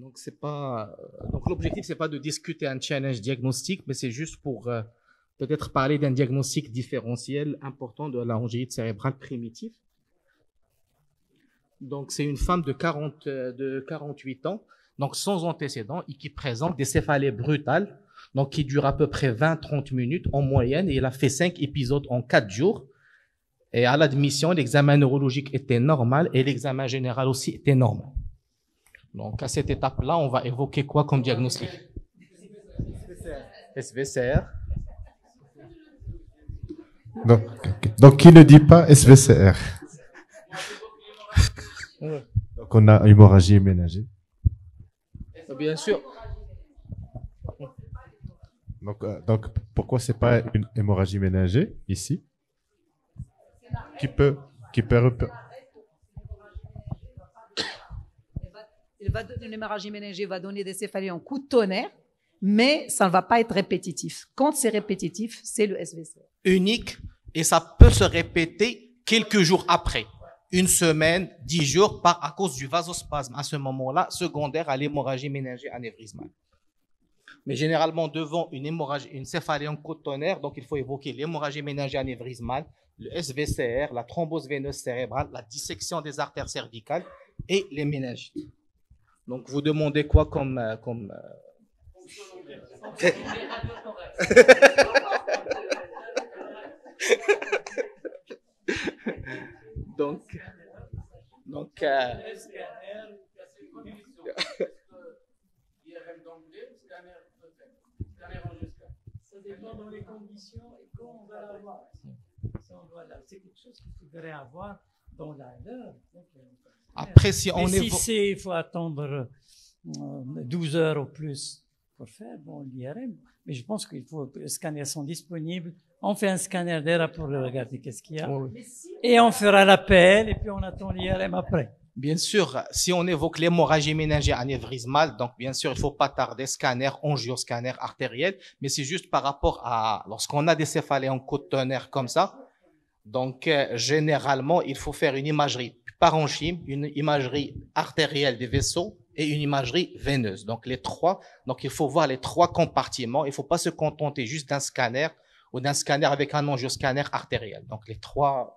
Donc, c'est pas, donc l'objectif, c'est pas de discuter un challenge diagnostic, mais c'est juste pour peut-être parler d'un diagnostic différentiel important de la longévité cérébrale primitive. Donc, c'est une femme de 48 ans, donc sans antécédents, et qui présente des céphalées brutales, donc qui durent à peu près 20-30 minutes en moyenne, et elle a fait 5 épisodes en 4 jours. Et à l'admission, l'examen neurologique était normal et l'examen général aussi était normal. Donc, à cette étape-là, on va évoquer quoi comme diagnostic? SVCR. Donc, qui ne dit pas SVCR? Ouais. Donc, on a hémorragie ménagée. Bien sûr. Donc pourquoi c'est pas une hémorragie ménagée ici? Qui peut Une hémorragie ménagée va donner des céphalées en coup de tonnerre, mais ça ne va pas être répétitif. Quand c'est répétitif, c'est le SVCR. Unique, et ça peut se répéter quelques jours après. Une semaine, 10 jours, à cause du vasospasme, à ce moment-là, secondaire à l'hémorragie ménagée anévrismale. Mais généralement, devant une céphalée en coup de tonnerre, donc il faut évoquer l'hémorragie ménagée anévrismale, le SVCR, la thrombose veineuse cérébrale, la dissection des artères cervicales et les méningites. Donc, vous demandez quoi comme donc ça dépend dans les conditions et quand on va l'avoir. C'est quelque chose qu'il faudrait avoir dans l'heure. Après, si on est... il faut attendre 12 heures ou plus pour faire l'IRM, mais je pense qu'il faut les scanners sont disponibles. On fait un scanner d'air pour regarder qu'est-ce qu'il y a. Oui. Et on fera l'appel et puis on attend l'IRM après. Bien sûr, si on évoque l'hémorragie ménagée anévrismale, donc bien sûr, il faut pas tarder, scanner, angioscanner artériel, mais c'est juste par rapport à, lorsqu'on a des céphalées en coup de tonnerre comme ça, donc généralement, il faut faire une imagerie parenchyme, une imagerie artérielle des vaisseaux et une imagerie veineuse. Donc les trois, donc il faut voir les trois compartiments, il faut pas se contenter juste d'un scanner ou d'un scanner avec un angioscanner artériel. Donc les trois.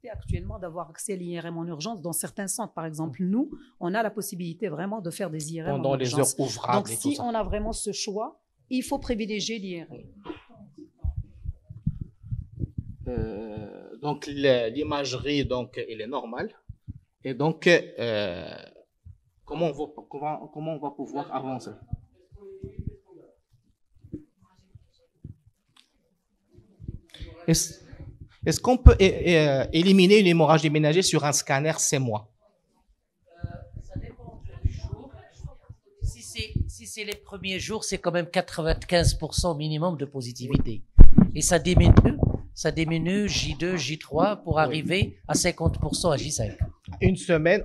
Actuellement d'avoir accès à l'IRM en urgence dans certains centres. Par exemple, nous, on a la possibilité vraiment de faire des IRM pendant en les urgence. heures ouvrables. Donc, si on a vraiment ce choix, il faut privilégier l'IRM. Donc, l'imagerie, donc, elle est normale. Et donc, comment on va pouvoir avancer? Est-ce qu'on peut éliminer une hémorragie ménagée sur un scanner 6 mois? Ça dépend du jour. Si c'est les premiers jours, c'est quand même 95% minimum de positivité. Et ça diminue J2, J3 pour arriver à 50% à J5. Une semaine,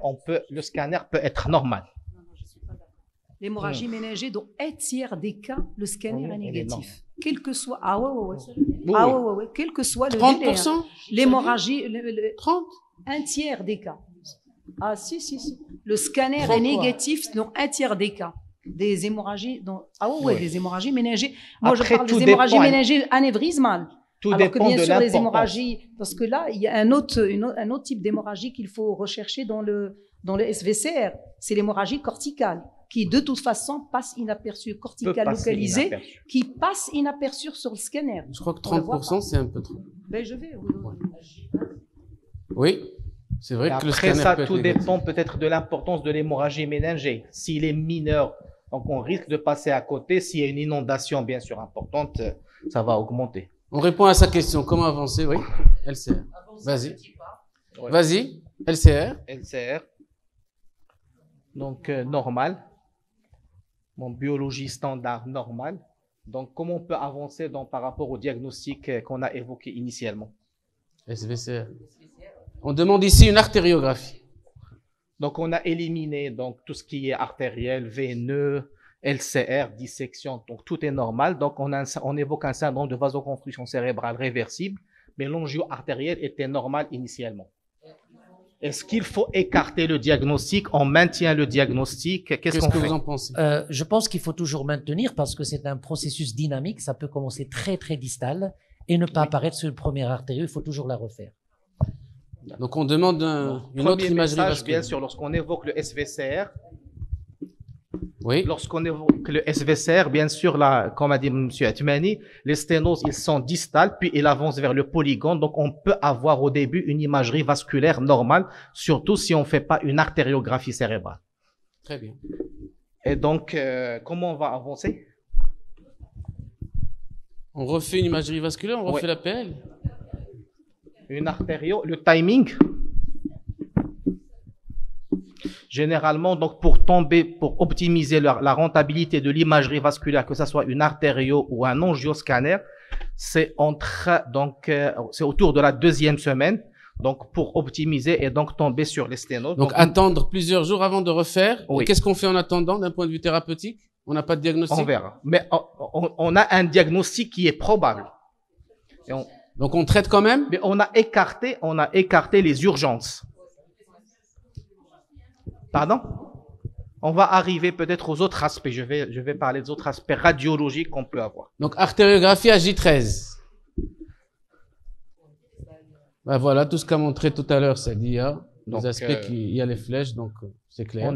le scanner peut être normal. L'hémorragie ménagée, dans un tiers des cas, le scanner est négatif. Quel que soit, quel que soit le 30%, délai, l'hémorragie, 30, un tiers des cas. Ah, si. Le scanner est négatif dans un tiers des cas. Des hémorragies, des hémorragies ménagées. Moi, je parle des hémorragies ménagées anévrismales. Alors que bien sûr, les hémorragies, parce que là, il y a un autre type d'hémorragie qu'il faut rechercher dans le SVCR. C'est l'hémorragie corticale, qui de toute façon passe inaperçue, corticale localisée, qui passe inaperçue sur le scanner. Je crois que 30%, c'est un peu trop. Ben, je vais. Oui, c'est vrai que le scanner ça, tout dépend peut-être de l'importance de l'hémorragie ménagée. S'il est mineur, donc on risque de passer à côté. S'il y a une inondation, bien sûr, importante, ça va augmenter. On répond à sa question. Comment avancer? Oui, LCR. Vas-y. Ouais. Vas-y, LCR. LCR. Donc, normal. Biologie standard normale. Donc, comment on peut avancer par rapport au diagnostic qu'on a évoqué initialement? SVCR. On demande ici une artériographie. Donc, on a éliminé donc tout ce qui est artériel, veineux, LCR, dissection, donc tout est normal. Donc, on évoque un syndrome de vasoconstriction cérébrale réversible, mais l'angio artériel était normal initialement. Est-ce qu'il faut écarter le diagnostic? On maintient le diagnostic? Qu'est-ce qu'on fait? Vous en pensez? Je pense qu'il faut toujours maintenir parce que c'est un processus dynamique. Ça peut commencer très très distal et ne pas apparaître sur une première artérie. Il faut toujours la refaire. Donc on demande une autre imagerie vasculaire. Bien sûr, lorsqu'on évoque le SVCR, oui. Lorsqu'on évoque le SVCR, bien sûr, là, comme a dit M. Atmani, les sténoses, ils sont distales, puis ils avancent vers le polygone. Donc, on peut avoir au début une imagerie vasculaire normale, surtout si on ne fait pas une artériographie cérébrale. Très bien. Et donc, comment on va avancer? On refait une imagerie vasculaire, on refait la PL. Une artério, le timing. Généralement, donc, pour optimiser la rentabilité de l'imagerie vasculaire, que ce soit une artério ou un angioscanner, c'est c'est autour de la 2e semaine. Donc, pour optimiser et donc tomber sur les sténoses. Donc attendre plusieurs jours avant de refaire. Oui. Qu'est-ce qu'on fait en attendant d'un point de vue thérapeutique? On n'a pas de diagnostic? On verra. Mais on a un diagnostic qui est probable. Donc on traite quand même? Mais on a écarté les urgences. Pardon? On va arriver peut-être aux autres aspects. Je vais parler des autres aspects radiologiques qu'on peut avoir. Donc artériographie à J13. Ben voilà, tout ce qu'a montré tout à l'heure, c'est dit, il y a les aspects, il y a les flèches, donc c'est clair.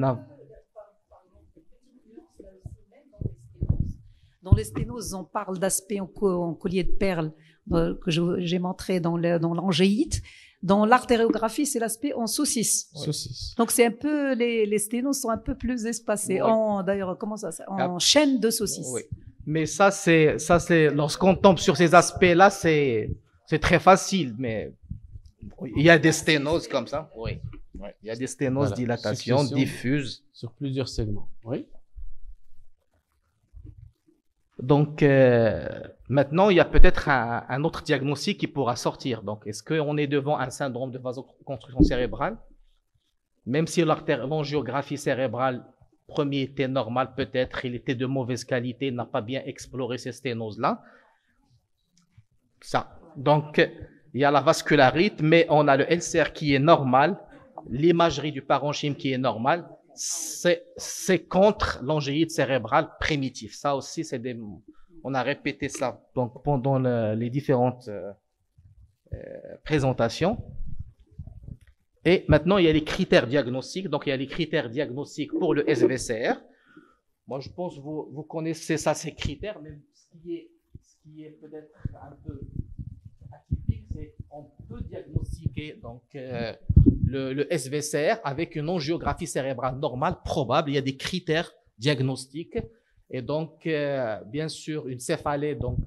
Dans les sténoses, on parle d'aspects en collier de perles que j'ai montré dans l'angéite. Dans l'artériographie, c'est l'aspect en saucisse. Saucisse. Donc c'est un peu les sténoses sont un peu plus espacés. Oui. D'ailleurs, comment ça en chaîne de saucisse. Oui. Mais ça c'est lorsqu'on tombe sur ces aspects-là, c'est très facile. Mais il y a des sténoses comme ça. Oui. Il y a des sténoses, dilatation, diffuse. Sur plusieurs segments. Oui. Donc, maintenant, il y a peut-être un autre diagnostic qui pourra sortir. Donc, est-ce qu'on est devant un syndrome de vasoconstriction cérébrale? Même si l'angiographie cérébrale premier était normale, peut-être il était de mauvaise qualité, n'a pas bien exploré ces sténoses-là. Ça. Donc, il y a la vascularite, mais on a le LCR qui est normal, l'imagerie du parenchyme qui est normale. C'est contre l'angéite cérébrale primitive. Ça aussi, on a répété ça donc pendant les différentes présentations. Et maintenant, il y a les critères diagnostiques. Donc, il y a les critères diagnostiques pour le SVCR. Moi, je pense que vous connaissez ça, ces critères, mais ce qui est peut-être un peu atypique, c'est qu'on peut diagnostiquer donc le SVCR avec une angiographie cérébrale normale probable. Il y a des critères diagnostiques et donc bien sûr une céphalée donc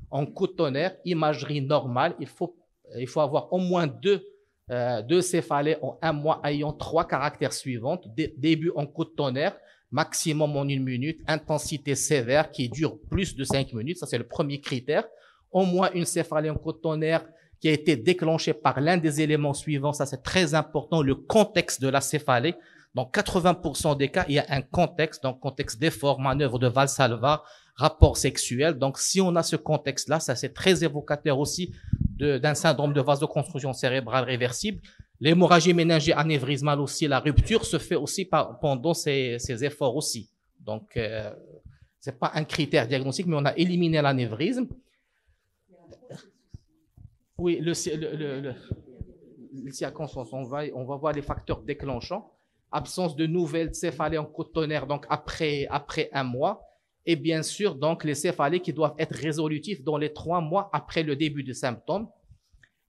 en cotonnerre, imagerie normale. Il faut avoir au moins deux céphalées en un mois ayant 3 caractères suivants. Début en cotonnerre, maximum en 1 minute, intensité sévère qui dure plus de 5 minutes. Ça c'est le premier critère. Au moins une céphalée en cotonnerre qui a été déclenché par l'un des éléments suivants. Ça, c'est très important, le contexte de la céphalée. Dans 80% des cas, il y a un contexte, donc contexte d'effort, manœuvre de Valsalva, rapport sexuel. Donc, si on a ce contexte-là, ça, c'est très évocateur aussi d'un syndrome de vasoconstriction cérébrale réversible. L'hémorragie méningée anévrismale aussi, la rupture se fait aussi pendant ces efforts aussi. Donc, c'est pas un critère diagnostique, mais on a éliminé l'anévrisme. Oui, le circonstance, on va voir les facteurs déclenchants. Absence de nouvelles céphalées en cotonnerre, donc après 1 mois. Et bien sûr, donc, les céphalées qui doivent être résolutifs dans les 3 mois après le début des symptômes.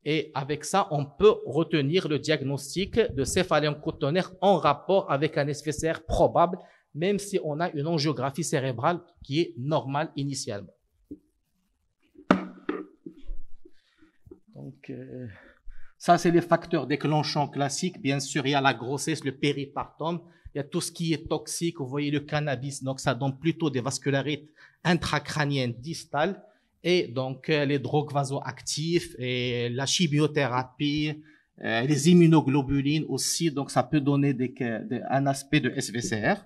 Et avec ça, on peut retenir le diagnostic de céphalée en cotonnerre en rapport avec un SVCR probable, même si on a une angiographie cérébrale qui est normale initialement. Donc, ça, c'est les facteurs déclenchants classiques. Bien sûr, il y a la grossesse, le péripartum. Il y a tout ce qui est toxique. Vous voyez le cannabis. Donc, ça donne plutôt des vascularites intracrâniennes distales. Et donc, les drogues vasoactives et la chimiothérapie, les immunoglobulines aussi. Donc, ça peut donner un aspect de SVCR.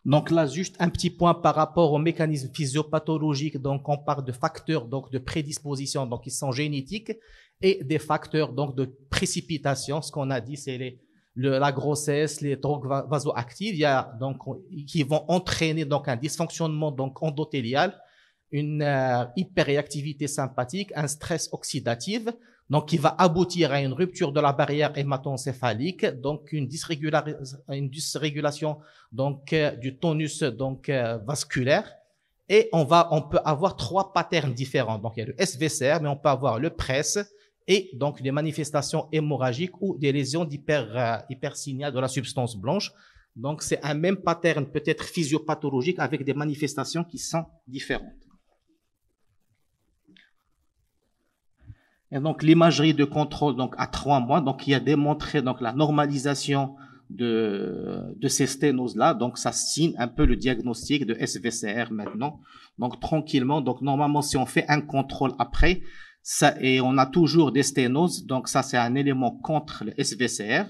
Donc là, juste un petit point par rapport au mécanisme physiopathologique. Donc, on parle de facteurs donc de prédisposition, donc ils sont génétiques. et des facteurs donc de précipitation. Ce qu'on a dit, c'est la grossesse, les drogues vasoactives, il y a donc qui vont entraîner donc un dysfonctionnement donc endothélial, une hyperréactivité sympathique, un stress oxydatif, donc qui va aboutir à une rupture de la barrière hémato-encéphalique, donc une dysrégulation donc du tonus donc vasculaire. Et on peut avoir 3 patterns différents. Donc il y a le SVCR, mais on peut avoir le PRES et donc des manifestations hémorragiques ou des lésions hypersignales de la substance blanche. Donc c'est un même pattern peut-être physiopathologique avec des manifestations qui sont différentes. Et donc l'imagerie de contrôle donc à 3 mois, donc qui a démontré donc la normalisation de ces sténoses-là. Donc, ça signe un peu le diagnostic de SVCR maintenant. Donc, tranquillement. Donc, normalement, si on fait un contrôle après, et on a toujours des sténoses, donc ça, c'est un élément contre le SVCR.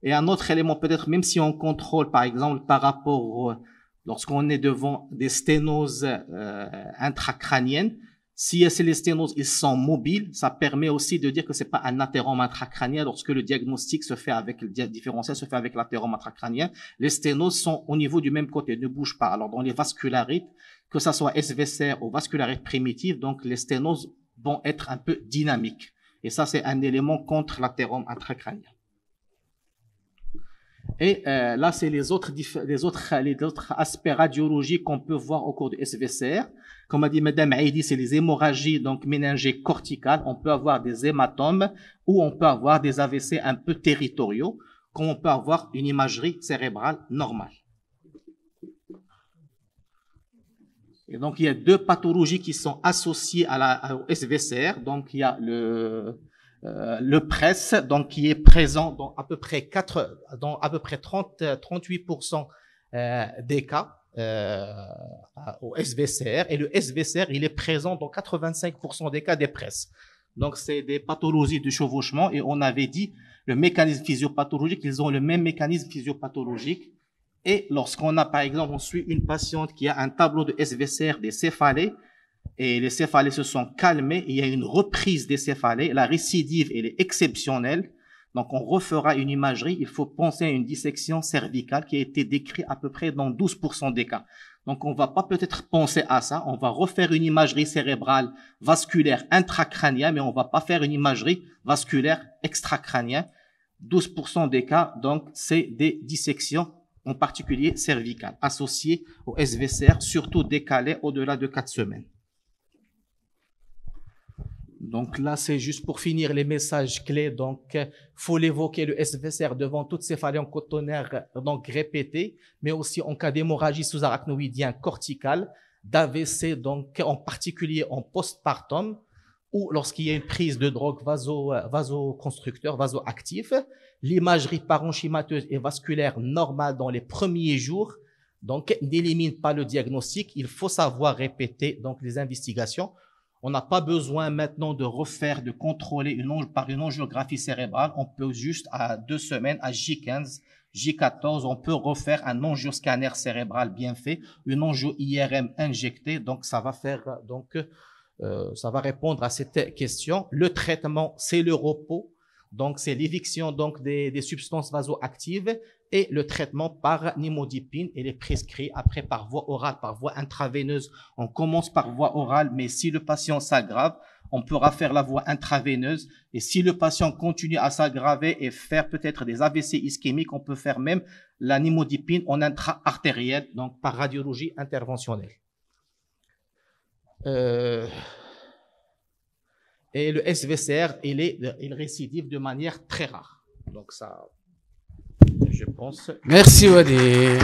Et un autre élément, peut-être, même si on contrôle, par exemple, par rapport, lorsqu'on est devant des sténoses intracrâniennes, si les sténoses, ils sont mobiles, ça permet aussi de dire que c'est pas un athérome intracrânien lorsque le diagnostic se fait avec, le différentiel se fait avec l'athérome intracrânien. Les sténoses sont au niveau du même côté, ne bougent pas. Alors, dans les vascularites, que ça soit SVCR ou vascularite primitive, donc les sténoses vont être un peu dynamiques. Et ça, c'est un élément contre l'athérome intracrânien. Et là, c'est les autres aspects radiologiques qu'on peut voir au cours du SVCR. Comme a dit Madame Aïdi, c'est les hémorragies donc méningées corticales. On peut avoir des hématomes ou on peut avoir des AVC un peu territoriaux, comme on peut avoir une imagerie cérébrale normale. Et donc, il y a 2 pathologies qui sont associées au SVCR. Donc, il y a le PRES, donc qui est présent dans à peu près 38% des cas au SVCR, et le SVCR il est présent dans 85% des cas des PRES. Donc c'est des pathologies du chevauchement, et on avait dit le mécanisme physiopathologique, ils ont le même mécanisme physiopathologique. Et lorsqu'on a par exemple, on suit une patiente qui a un tableau de SVCR des céphalées, et les céphalées se sont calmées, il y a une reprise des céphalées, la récidive elle est exceptionnelle, donc on refera une imagerie, il faut penser à une dissection cervicale qui a été décrite à peu près dans 12% des cas. Donc on va pas peut-être penser à ça, on va refaire une imagerie cérébrale vasculaire intracrânienne, mais on va pas faire une imagerie vasculaire extracrânienne. 12% des cas, donc c'est des dissections, en particulier cervicales, associées au SVCR, surtout décalées au-delà de 4 semaines. Donc là, c'est juste pour finir les messages clés. Donc, faut l'évoquer le SVCR devant toutes ces céphalées cotonnaires donc répétées, mais aussi en cas d'hémorragie sous-arachnoïdienne corticale, d'AVC donc en particulier en postpartum, ou lorsqu'il y a une prise de drogue vasoconstructeur, vasoactif. L'imagerie parenchymateuse et vasculaire normale dans les premiers jours, donc n'élimine pas le diagnostic. Il faut savoir répéter donc les investigations. On n'a pas besoin maintenant de refaire, de contrôler par une angiographie cérébrale. On peut juste à 2 semaines, à J15, J14, on peut refaire un angioscanner cérébral bien fait, une angio-IRM injectée. Donc ça va faire ça va répondre à cette question. Le traitement, c'est le repos. Donc c'est l'éviction donc des substances vasoactives, et le traitement par nimodipine, et est prescrit après par voie orale, par voie intraveineuse. On commence par voie orale, mais si le patient s'aggrave, on pourra faire la voie intraveineuse. Et si le patient continue à s'aggraver et faire peut-être des AVC ischémiques, on peut faire même la nimodipine en intra-artériel, donc par radiologie interventionnelle. Et le SVCR, il récidive de manière très rare. Donc ça, je pense. Merci Wadi.